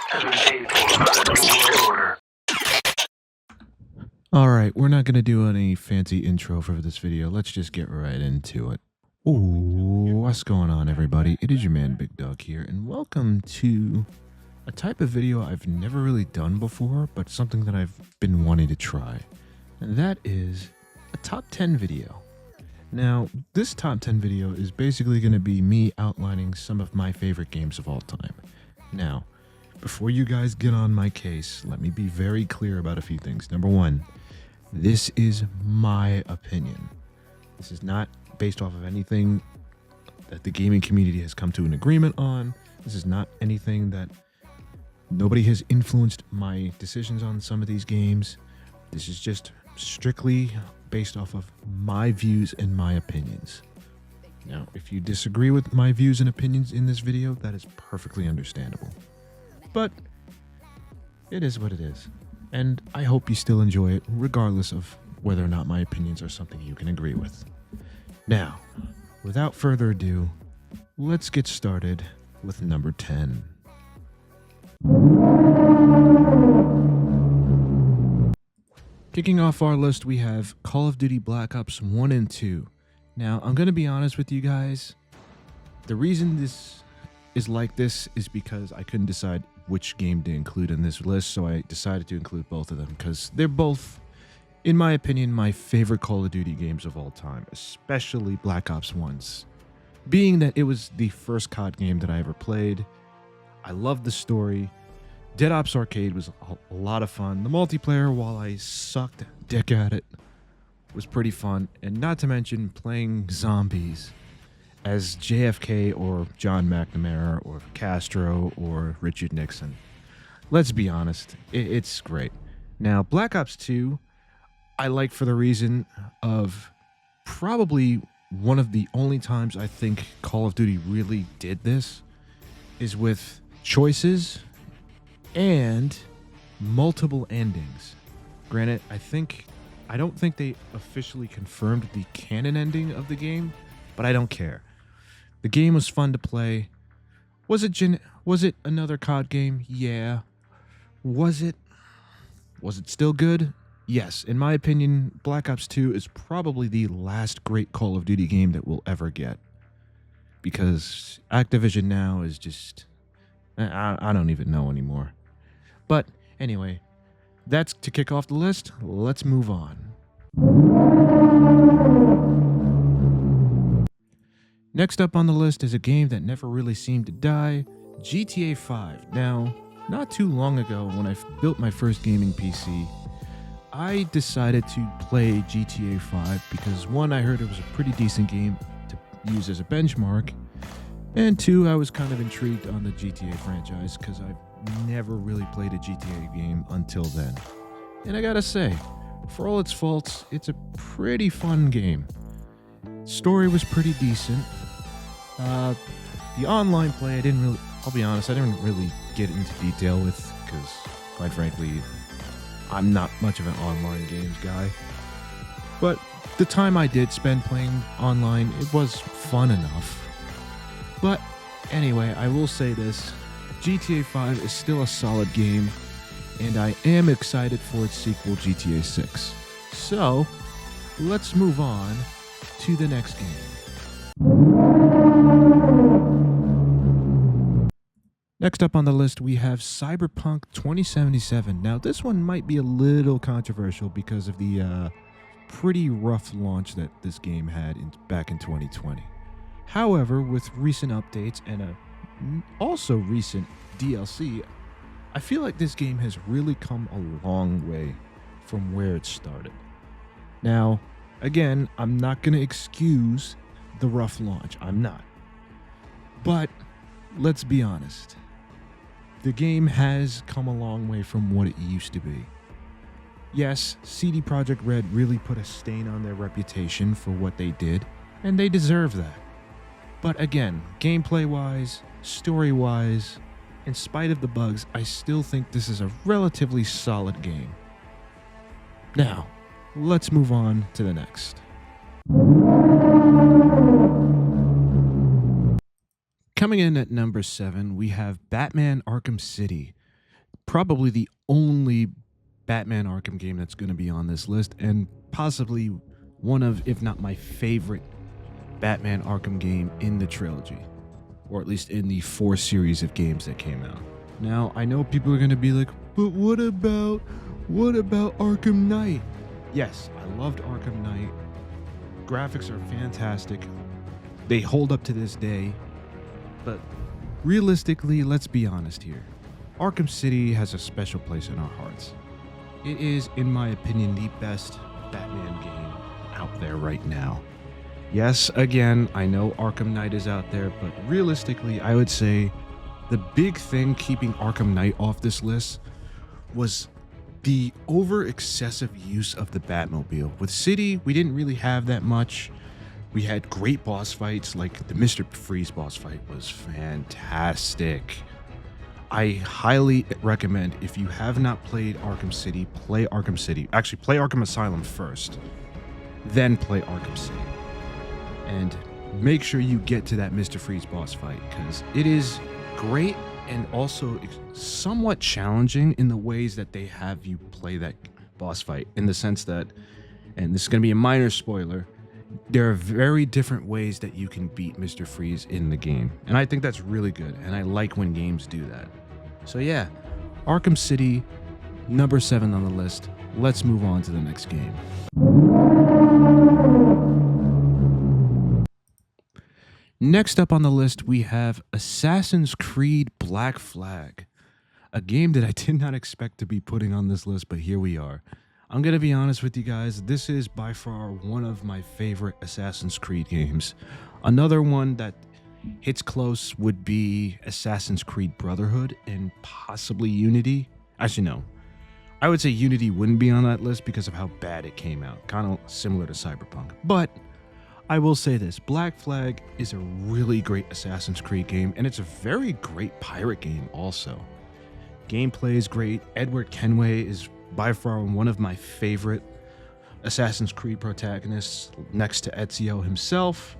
has been paid for by the New World Order. Alright, we're not going to do any fancy intro for this video. Let's just get right into it. Ooh, what's going on, everybody? It is your man, Big Dog here, and welcome to a type of video I've never really done before, but something that I've been wanting to try. And that is a top 10 video. Now, this top 10 video is basically going to be me outlining some of my favorite games of all time. Now, before you guys get on my case, let me be very clear about a few things. Number one, this is my opinion. This is not based off of anything that the gaming community has come to an agreement on. This is not anything that nobody has influenced my decisions on some of these games. This is just strictly based off of my views and my opinions. Now, if you disagree with my views and opinions in this video, that is perfectly understandable. But it is what it is. And I hope you still enjoy it, regardless of whether or not my opinions are something you can agree with. Now, without further ado, let's get started with number 10. Kicking off our list, we have Call of Duty Black Ops 1 and 2. Now, I'm going to be honest with you guys. The reason this is like this is because I couldn't decide which game to include in this list, so I decided to include both of them because they're both, in my opinion, my favorite Call of Duty games of all time, especially Black Ops 1's. Being that it was the first COD game that I ever played, I loved the story. Dead Ops Arcade was a lot of fun. The multiplayer, while I sucked dick at it, was pretty fun, and not to mention playing zombies as JFK or John McNamara or Castro or Richard Nixon. Let's be honest, it's great. Now, Black Ops 2, I like for the reason of probably one of the only times I think Call of Duty really did this is with choices and multiple endings. Granted, I don't think they officially confirmed the canon ending of the game, but I don't care. The game was fun to play. Was it another COD game? Yeah. Was it still good? Yes. In my opinion, Black Ops 2 is probably the last great Call of Duty game that we'll ever get. Because Activision now is just... I don't even know anymore. But anyway, that's to kick off the list. Let's move on. Next up on the list is a game that never really seemed to die, GTA 5. Now, not too long ago when I built my first gaming PC, I decided to play GTA 5 because one, I heard it was a pretty decent game to use as a benchmark, and two, I was kind of intrigued on the GTA franchise because I've never really played a GTA game until then. And I gotta say, for all its faults, it's a pretty fun game. Story was pretty decent. The online play, I'll be honest, I didn't really get into detail with, because quite frankly, I'm not much of an online games guy. But the time I did spend playing online, it was fun enough. But anyway, I will say this, GTA 5 is still a solid game, and I am excited for its sequel, GTA 6. So, let's move on to the next game. Next up on the list, we have Cyberpunk 2077. Now, this one might be a little controversial because of the pretty rough launch that this game had back in 2020. However, with recent updates and also recent DLC, I feel like this game has really come a long way from where it started. Now, again, I'm not going to excuse the rough launch. I'm not. But let's be honest. The game has come a long way from what it used to be. Yes, CD Projekt Red really put a stain on their reputation for what they did, and they deserve that. But again, gameplay-wise, story-wise, in spite of the bugs, I still think this is a relatively solid game. Now, let's move on to the next. Coming in at number 7, we have Batman Arkham City. probably the only Batman Arkham game that's going to be on this list, and possibly one of, if not my favorite Batman Arkham game in the trilogy, or at least in the 4 series of games that came out. Now, I know people are going to be like, but what about Arkham Knight? Yes, I loved Arkham Knight. Graphics are fantastic. They hold up to this day. But realistically, let's be honest here. Arkham City has a special place in our hearts. It is, in my opinion, the best Batman game out there right now. Yes, again, I know Arkham Knight is out there, but realistically, I would say the big thing keeping Arkham Knight off this list was the over-excessive use of the Batmobile. With City, we didn't really have that much. We had great boss fights, like the Mr. Freeze boss fight was fantastic. I highly recommend, if you have not played Arkham City, play Arkham City. Actually, play Arkham Asylum first, then play Arkham City. And make sure you get to that Mr. Freeze boss fight, because it is great and also somewhat challenging in the ways that they have you play that boss fight, in the sense that, and this is going to be a minor spoiler, there are very different ways that you can beat Mr. Freeze in the game. And I think that's really good, and I like when games do that. So yeah, Arkham City, number 7 on the list. Let's move on to the next game. Next up on the list, we have Assassin's Creed Black Flag, a game that I did not expect to be putting on this list, but here we are. I'm going to be honest with you guys, this is by far one of my favorite Assassin's Creed games. Another one that hits close would be Assassin's Creed Brotherhood and possibly Unity. Actually, no. I would say Unity wouldn't be on that list because of how bad it came out, kind of similar to Cyberpunk. But I will say this, Black Flag is a really great Assassin's Creed game, and it's a very great pirate game also. Gameplay is great. Edward Kenway is by far one of my favorite Assassin's Creed protagonists, next to Ezio himself.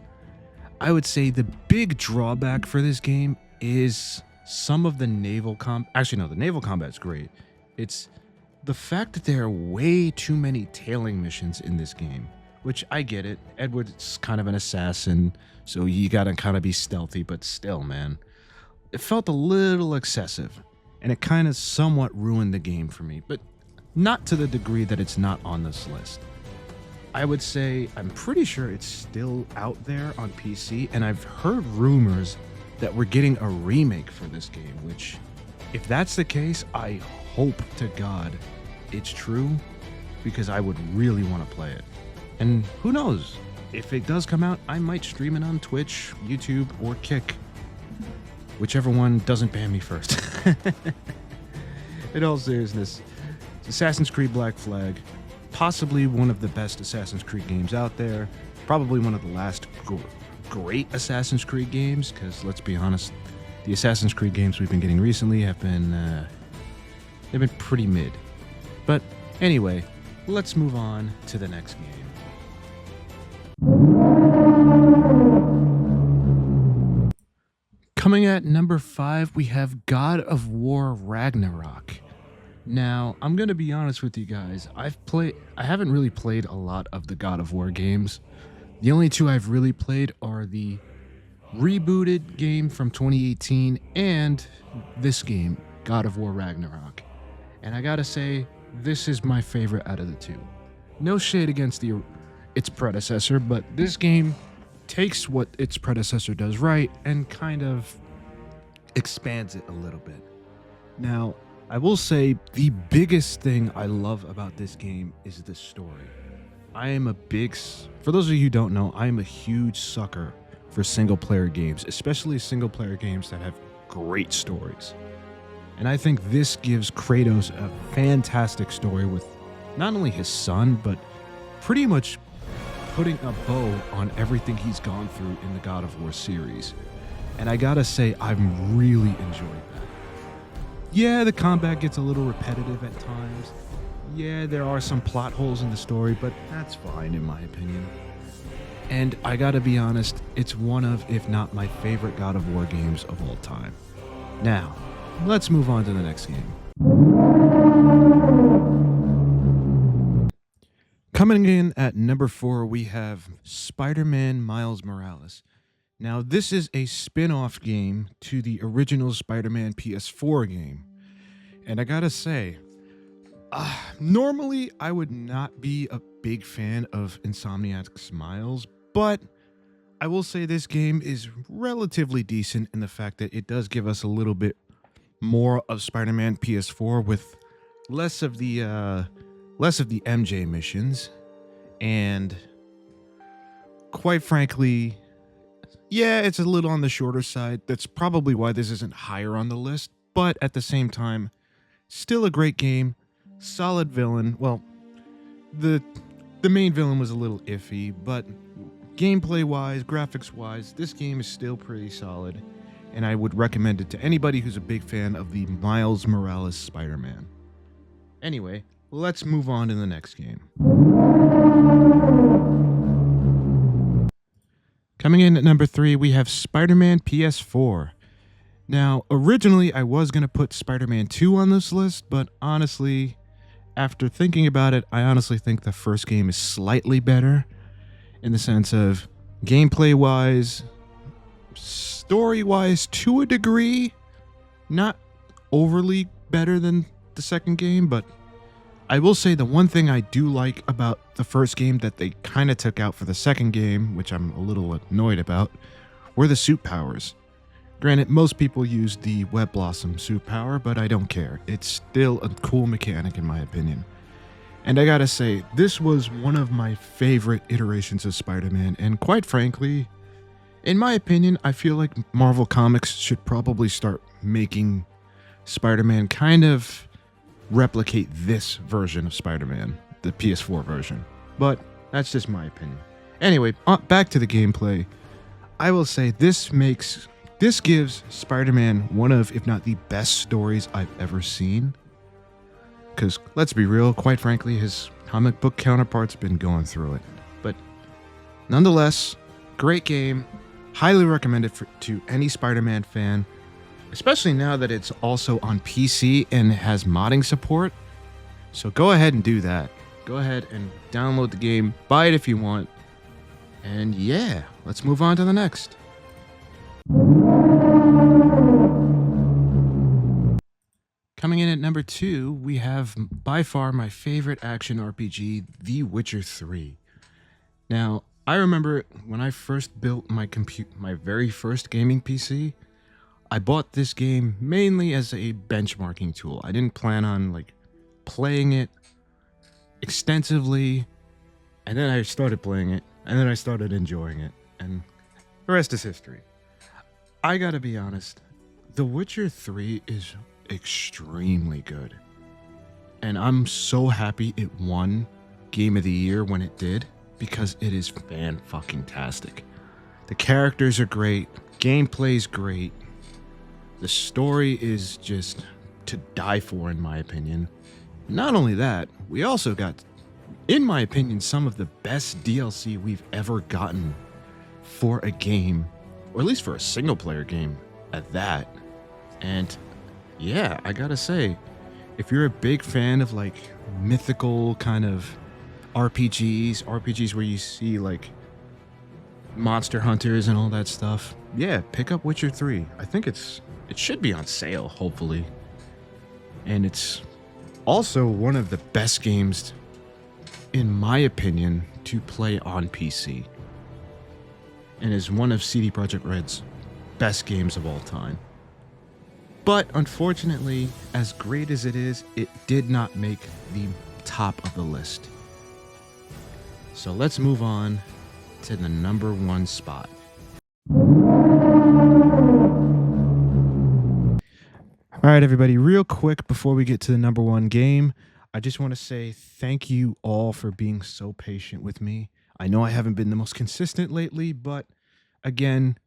I would say the big drawback for this game is some of the naval combat. Actually, no, the naval combat's great. It's the fact that there are way too many tailing missions in this game, which I get it. Edward's kind of an assassin, so you gotta kind of be stealthy, but still, man, it felt a little excessive, and it kind of somewhat ruined the game for me, but not to the degree that it's not on this list. I would say I'm pretty sure it's still out there on PC, and I've heard rumors that we're getting a remake for this game, which, if that's the case, I hope to God it's true, because I would really want to play it. And who knows, if it does come out, I might stream it on Twitch, YouTube, or Kick. Whichever one doesn't ban me first. In all seriousness, Assassin's Creed Black Flag, possibly one of the best Assassin's Creed games out there. Probably one of the last great Assassin's Creed games, because let's be honest, the Assassin's Creed games we've been getting recently have been, they've been pretty mid. But anyway, let's move on to the next game. Coming at number 5, we have God of War Ragnarok. Now, I'm going to be honest with you guys. I haven't really played a lot of the God of War games. The only 2 I've really played are the rebooted game from 2018 and this game, God of War Ragnarok. And I gotta say, this is my favorite out of the 2. No shade against its predecessor, but this game takes what its predecessor does right and kind of expands it a little bit. Now, I will say the biggest thing I love about this game is the story. For those of you who don't know, I am a huge sucker for single-player games, especially single-player games that have great stories. And I think this gives Kratos a fantastic story with not only his son, but pretty much putting a bow on everything he's gone through in the God of War series. And I gotta say, I've really enjoyed that. Yeah, the combat gets a little repetitive at times. Yeah, there are some plot holes in the story, but that's fine in my opinion. And I gotta be honest, it's one of, if not my favorite God of War games of all time. Now, let's move on to the next game. Coming in at number 4, we have Spider-Man Miles Morales. Now, this is a spin-off game to the original Spider-Man PS4 game. And I gotta say, normally I would not be a big fan of Insomniac's Miles, but I will say this game is relatively decent in the fact that it does give us a little bit more of Spider-Man PS4 with less of the MJ missions, and quite frankly, yeah, it's a little on the shorter side. That's probably why this isn't higher on the list, but at the same time, still a great game, solid villain. Well, the main villain was a little iffy, but gameplay-wise, graphics-wise, this game is still pretty solid, and I would recommend it to anybody who's a big fan of the Miles Morales Spider-Man. Anyway, let's move on to the next game. Coming in at number 3, we have Spider-Man PS4. Now, originally I was going to put Spider-Man 2 on this list, but honestly, after thinking about it, I honestly think the first game is slightly better in the sense of gameplay-wise, story-wise to a degree, not overly better than the second game, but I will say the one thing I do like about the first game that they kind of took out for the second game, which I'm a little annoyed about, were the suit powers. Granted, most people use the Web Blossom suit power, but I don't care. It's still a cool mechanic in my opinion. And I gotta say, this was one of my favorite iterations of Spider-Man, and quite frankly, in my opinion, I feel like Marvel Comics should probably start making Spider-Man kind of replicate this version of Spider-Man, the PS4 version. But that's just my opinion. Anyway, back to the gameplay. I will say this gives Spider-Man one of, if not the best stories I've ever seen. Because, let's be real, quite frankly, his comic book counterpart's been going through it. But nonetheless, great game. Highly recommend it to any Spider-Man fan. Especially now that it's also on PC and has modding support. So go ahead and do that. Go ahead and download the game, buy it if you want. And yeah, let's move on to the next. Coming in at number 2, we have by far my favorite action RPG, The Witcher 3. Now, I remember when I first built my very first gaming PC, I bought this game mainly as a benchmarking tool. I didn't plan on playing it extensively, and then I started playing it, and then I started enjoying it, and the rest is history. I gotta be honest, The Witcher 3 is extremely good, and I'm so happy it won Game of the Year when it did, because it is fan-fucking-tastic. The characters are great, gameplay's great, the story is just to die for, in my opinion. Not only that, we also got, in my opinion, some of the best DLC we've ever gotten for a game, or at least for a single-player game at that. And yeah, I gotta say, if you're a big fan of mythical kind of RPGs where you see monster hunters and all that stuff, yeah, pick up Witcher 3. I think it should be on sale, hopefully. And it's also one of the best games, in my opinion, to play on PC. And is one of CD Projekt Red's best games of all time. But unfortunately, as great as it is, it did not make the top of the list. So let's move on to the number 1 spot. All right, everybody, real quick before we get to the number 1 game, I just want to say thank you all for being so patient with me. I know I haven't been the most consistent lately, but again,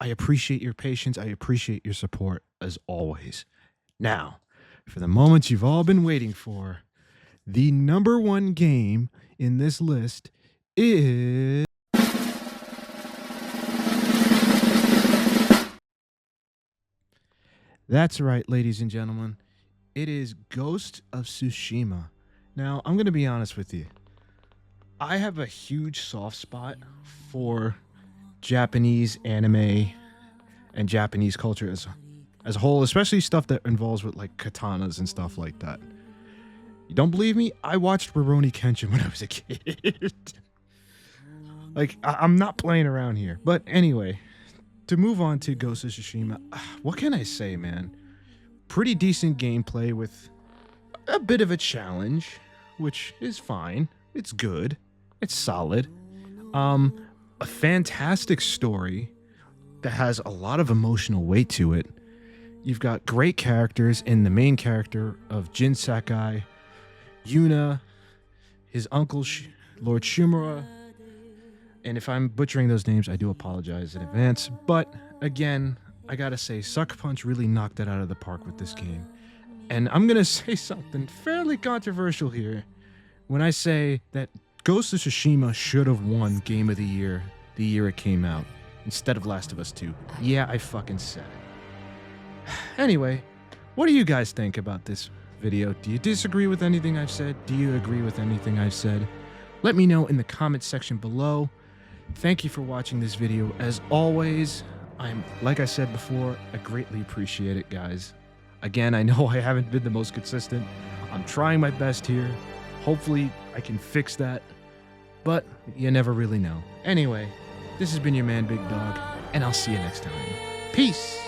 I appreciate your patience. I appreciate your support as always. Now, for the moment you've all been waiting for, the number 1 game in this list is... That's right, ladies and gentlemen. It is Ghost of Tsushima. Now, I'm going to be honest with you. I have a huge soft spot for Japanese anime and Japanese culture as a whole, especially stuff that involves with like katanas and stuff like that. You don't believe me? I watched Rurouni Kenshin when I was a kid. Like, I'm not playing around here. But anyway, to move on to Ghost of Tsushima, what can I say, man? Pretty decent gameplay with a bit of a challenge, which is fine. It's good. It's solid. A fantastic story that has a lot of emotional weight to it. You've got great characters in the main character of Jin Sakai, Yuna, his uncle Lord Shimura, and if I'm butchering those names, I do apologize in advance. But again, I gotta say, Sucker Punch really knocked it out of the park with this game. And I'm gonna say something fairly controversial here when I say that Ghost of Tsushima should have won Game of the Year it came out, instead of Last of Us 2. Yeah, I fucking said it. Anyway, what do you guys think about this video? Do you disagree with anything I've said? Do you agree with anything I've said? Let me know in the comment section below. Thank you for watching this video. As always, like I said before, I greatly appreciate it, guys. Again, I know I haven't been the most consistent. I'm trying my best here. Hopefully, I can fix that. But you never really know. Anyway, this has been your man, Big Dog, and I'll see you next time. Peace!